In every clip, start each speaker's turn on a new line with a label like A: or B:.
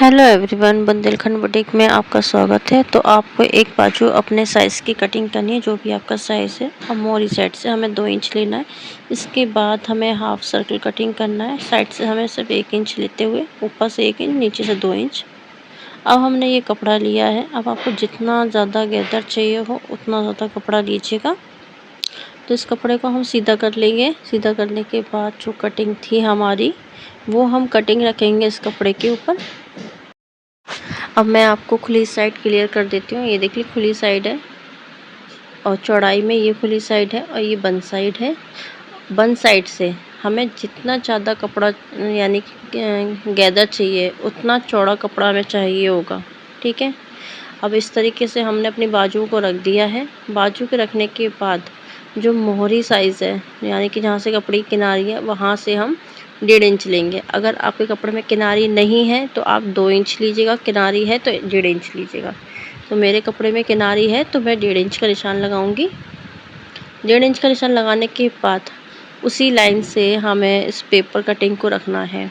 A: Hello everyone, Bundelkhand boutique में आपका स्वागत है। तो आपको एक बाजू अपने साइज़ की कटिंग करनी है, जो भी आपका साइज़ है। और मोरी साइड से हमें 2 इंच लेना है। इसके बाद हमें हाफ सर्कल कटिंग करना है। साइड से हमें सिर्फ 1 इंच लेते हुए, ऊपर से 1 इंच, नीचे से 2 इंच। अब हमने ये कपड़ा लिया है। अब आपको जितना ज़्यादा गैदर चाहिए हो उतना ज़्यादा कपड़ा लीजिएगा। तो इस कपड़े को हम सीधा कर लेंगे। सीधा करने के बाद जो कटिंग थी हमारी, वो हम कटिंग रखेंगे इस कपड़े के ऊपर। अब मैं आपको खुली साइड क्लियर कर देती हूँ। ये देखिए खुली साइड है और चौड़ाई में ये खुली साइड है और ये बंद साइड है। बंद साइड से हमें जितना ज़्यादा कपड़ा यानी कि गैदर चाहिए उतना चौड़ा कपड़ा हमें चाहिए होगा, ठीक है। अब इस तरीके से हमने अपनी बाजू को रख दिया है। बाजू के रखने के बाद जो मोहरी साइज़ है यानी कि जहाँ से कपड़े की किनारी है वहाँ से हम 1.5 इंच लेंगे। अगर आपके कपड़े में किनारी नहीं है तो आप 2 इंच लीजिएगा, किनारी है तो 1.5 इंच लीजिएगा। तो मेरे कपड़े में किनारी है तो मैं 1.5 इंच का निशान लगाऊंगी। 1.5 इंच का निशान लगाने के बाद उसी लाइन से हमें इस पेपर कटिंग को रखना है।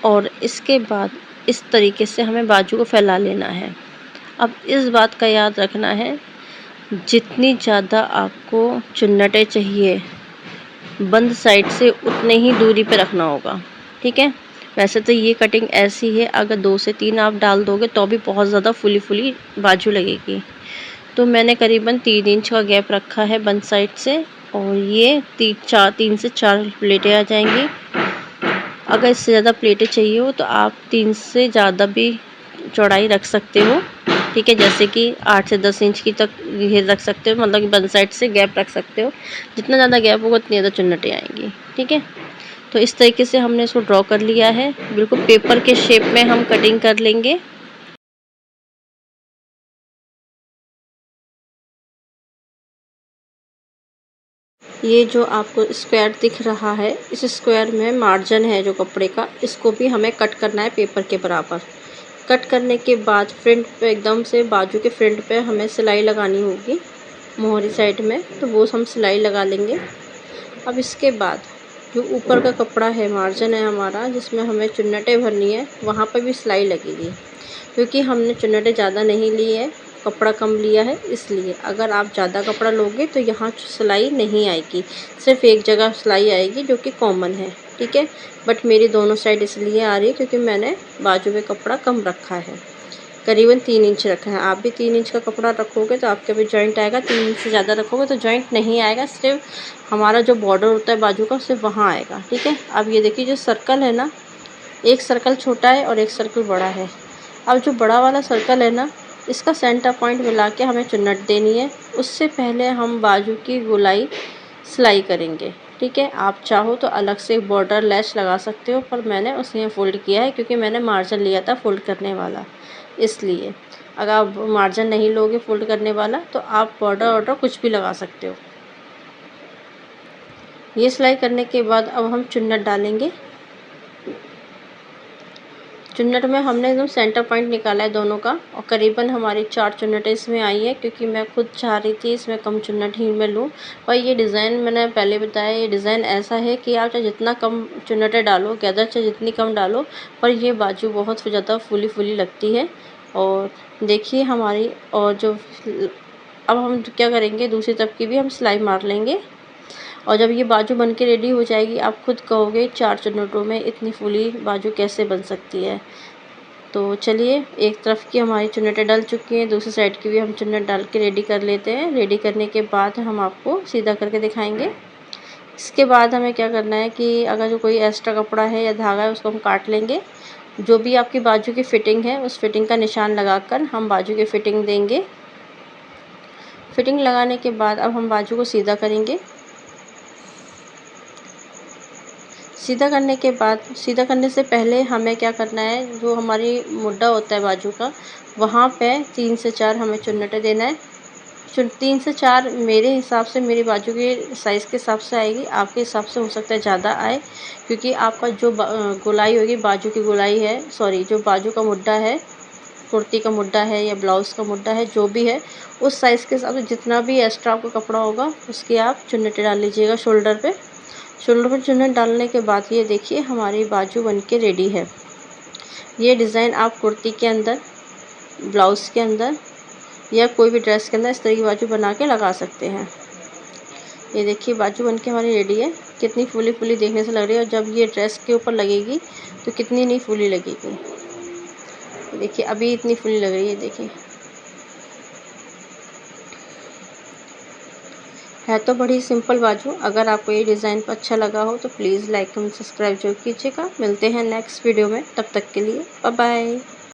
A: और इसके बाद इस तरीके से हमें बाजू को फैला लेना है। अब इस बात का याद रखना है, जितनी ज़्यादा आपको चुन्नटें चाहिए बंद साइड से उतने ही दूरी पे रखना होगा, ठीक है। वैसे तो ये कटिंग ऐसी है, अगर 2 से 3 आप डाल दोगे तो भी बहुत ज़्यादा फुली फुली बाजू लगेगी। तो मैंने करीबन 3 इंच का गैप रखा है बंद साइड से। और ये 3 से 4 प्लेटें आ जाएंगी। अगर इससे ज़्यादा प्लेटें चाहिए हो तो आप 3 से ज़्यादा भी चौड़ाई रख सकते हो, ठीक है। जैसे कि 8 से 10 इंच की तक ये रख सकते हो, मतलब कि बंद साइड से गैप रख सकते हो। जितना ज़्यादा गैप होगा उतनी ज़्यादा चुन्नटें आएंगी, ठीक है। तो इस तरीके से हमने इसको ड्रॉ कर लिया है। बिल्कुल पेपर के शेप में हम कटिंग कर लेंगे। ये जो आपको स्क्वायर दिख रहा है, इस स्क्वायर में मार्जिन है जो कपड़े का, इसको भी हमें कट करना है पेपर के बराबर। कट करने के बाद फ्रंट पे एकदम से बाजू के फ्रंट पे हमें सिलाई लगानी होगी मोहरी साइड में, तो वो हम सिलाई लगा लेंगे। अब इसके बाद जो ऊपर का कपड़ा है, मार्जिन है हमारा, जिसमें हमें चुन्नटें भरनी है, वहाँ पर भी सिलाई लगेगी। क्योंकि हमने चुन्नटें ज़्यादा नहीं ली है, कपड़ा कम लिया है, इसलिए अगर आप ज़्यादा कपड़ा लोगे तो यहाँ सिलाई नहीं आएगी, सिर्फ एक जगह सिलाई आएगी जो कि कॉमन है, ठीक है। बट मेरी दोनों साइड इसलिए आ रही है क्योंकि मैंने बाजू में कपड़ा कम रखा है, करीबन 3 इंच रखा है। आप भी 3 इंच का कपड़ा रखोगे तो आपके भी जॉइंट आएगा। 3 इंच से ज़्यादा रखोगे तो जॉइंट नहीं आएगा, सिर्फ हमारा जो बॉर्डर होता है बाजू का सिर्फ वहाँ आएगा, ठीक है। अब ये देखिए जो सर्कल है ना, एक सर्कल छोटा है और एक सर्कल बड़ा है। अब जो बड़ा वाला सर्कल है ना, इसका सेंटर पॉइंट मिला के हमें चुन्नट देनी है। उससे पहले हम बाजू की गोलाई सिलाई करेंगे, ठीक है। आप चाहो तो अलग से बॉर्डर लैस लगा सकते हो, पर मैंने उसे फोल्ड किया है क्योंकि मैंने मार्जिन लिया था फोल्ड करने वाला, इसलिए। अगर आप मार्जिन नहीं लोगे फोल्ड करने वाला तो आप बॉर्डर ऑर्डर कुछ भी लगा सकते हो। ये सिलाई करने के बाद अब हम चुन्नट डालेंगे। चुन्नट में हमने एकदम सेंटर पॉइंट निकाला है दोनों का, और करीबन हमारी 4 चुन्नटें इसमें आई है, क्योंकि मैं खुद चाह रही थी इसमें कम चुन्नट ही मैं लूँ। और ये डिज़ाइन मैंने पहले बताया, ये डिज़ाइन ऐसा है कि आप चाहे जितना कम चुन्नटें डालो, गैदर चाहे जितनी कम डालो, पर ये बाजू बहुत ज़्यादा फुली फुली लगती है। और देखिए हमारी, और जो अब हम क्या करेंगे, दूसरी तरफ की भी हम सिलाई मार लेंगे। और जब ये बाजू बन के रेडी हो जाएगी, आप खुद कहोगे 4 चुन्नटों में इतनी फुली बाजू कैसे बन सकती है। तो चलिए, एक तरफ की हमारी चुन्नटें डल चुकी हैं, दूसरी साइड की भी हम चुन्नट डाल के रेडी कर लेते हैं। रेडी करने के बाद हम आपको सीधा करके दिखाएंगे। इसके बाद हमें क्या करना है कि अगर जो कोई एक्स्ट्रा कपड़ा है या धागा है उसको हम काट लेंगे। जो भी आपकी बाजू की फ़िटिंग है उस फिटिंग का निशान लगाकर हम बाजू की फ़िटिंग देंगे। फिटिंग लगाने के बाद अब हम बाजू को सीधा करेंगे। सीधा करने के बाद, सीधा करने से पहले हमें क्या करना है, जो हमारी मुड्ढा होता है बाजू का, वहाँ पे 3 से 4 हमें चुन्नटें देना है। 3 से 4 मेरे हिसाब से, मेरी बाजू के साइज़ के हिसाब से आएगी, आपके हिसाब से हो सकता है ज़्यादा आए, क्योंकि आपका जो गोलाई होगी, बाजू की गोलाई है, सॉरी जो बाजू का मुड्ढा है कुर्ती का मुड्डा है या ब्लाउज़ का मुड्डा है, जो भी है उस साइज़ के हिसाब से जितना भी एक्स्ट्रा आपका कपड़ा होगा उसकी आप चुन्नटें डाल लीजिएगा शोल्डर पे। शोल्डर पर चुन्नट डालने के बाद ये देखिए हमारी बाजू बन के रेडी है। ये डिज़ाइन आप कुर्ती के अंदर, ब्लाउज़ के अंदर या कोई भी ड्रेस के अंदर इस तरह की बाजू बना के लगा सकते हैं। ये देखिए बाजू बन के हमारी रेडी है। कितनी फूली-फूली देखने से लग रही है और जब ये ड्रेस के ऊपर लगेगी तो कितनी नहीं फूली लगेगी। देखिए अभी इतनी फूली लग रही है, देखिए। है तो बड़ी सिंपल बाजू। अगर आपको ये डिज़ाइन अच्छा लगा हो तो प्लीज़ लाइक एंड सब्सक्राइब ज़रूर कीजिएगा। मिलते हैं नेक्स्ट वीडियो में, तब तक के लिए बाय बाय।